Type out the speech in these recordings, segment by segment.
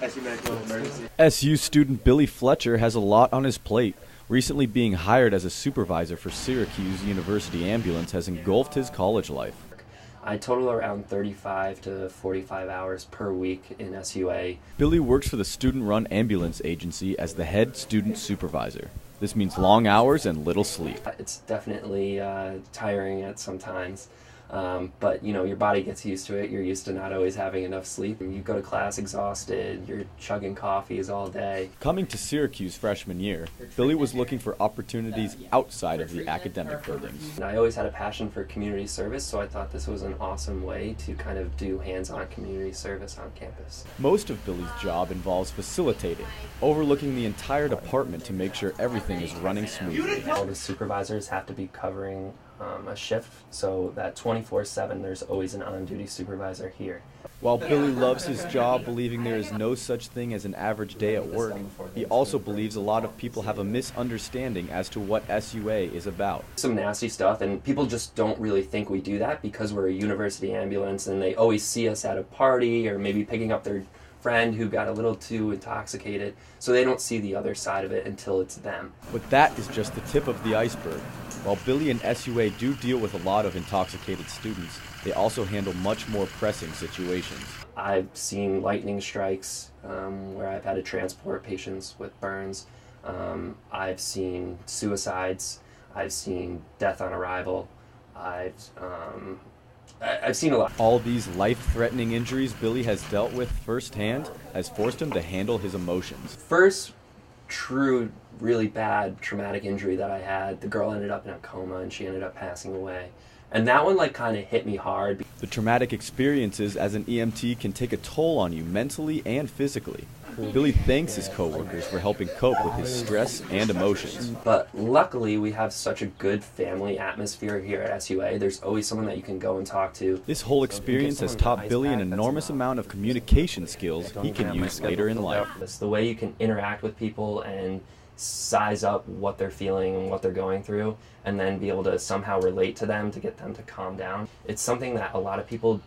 SU medical emergency. SU student Billy Fletcher has a lot on his plate. Recently being hired as a supervisor for Syracuse University Ambulance has engulfed his college life. I total around 35 to 45 hours per week in SUA. Billy works for the student-run ambulance agency as the head student supervisor. This means long hours and little sleep. It's definitely tiring at some times, but you know, your body gets used to it. You're used to not always having enough sleep. You go to class exhausted, you're chugging coffees all day. Coming to Syracuse freshman year, Billy was looking for opportunities outside of the academic buildings. And I always had a passion for community service, so I thought this was an awesome way to kind of do hands-on community service on campus. Most of Billy's job involves facilitating, overlooking the entire department to make sure everything is running smoothly. All the supervisors have to be covering a shift, so that 24/7 there's always an on-duty supervisor here. While Billy loves his job, believing there is no such thing as an average day at work, he also believes a lot of people have a misunderstanding as to what SUA is about. Some nasty stuff, and people just don't really think we do that because we're a university ambulance and they always see us at a party or maybe picking up their friend who got a little too intoxicated, so they don't see the other side of it until it's them. But that is just the tip of the iceberg. While Billy and SUA do deal with a lot of intoxicated students, they also handle much more pressing situations. I've seen lightning strikes where I've had to transport patients with burns. I've seen suicides. I've seen death on arrival. I've seen a lot. All these life-threatening injuries Billy has dealt with firsthand has forced him to handle his emotions. First true, really bad traumatic injury that I had, the girl ended up in a coma and she ended up passing away. And that one kind of hit me hard. The traumatic experiences as an EMT can take a toll on you mentally and physically. Billy thanks his coworkers for helping cope with his stress and emotions. But luckily, we have such a good family atmosphere here at SUA. There's always someone that you can go and talk to. This whole experience has taught Billy an enormous amount of communication skills he can use later in life. It's the way you can interact with people and size up what they're feeling and what they're going through, and then be able to somehow relate to them to get them to calm down. It's something that a lot of people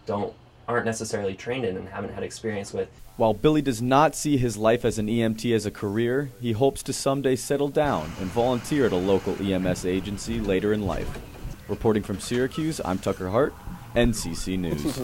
aren't necessarily trained in and haven't had experience with. While Billy does not see his life as an EMT as a career, he hopes to someday settle down and volunteer at a local EMS agency later in life. Reporting from Syracuse, I'm Tucker Hart, NCC News.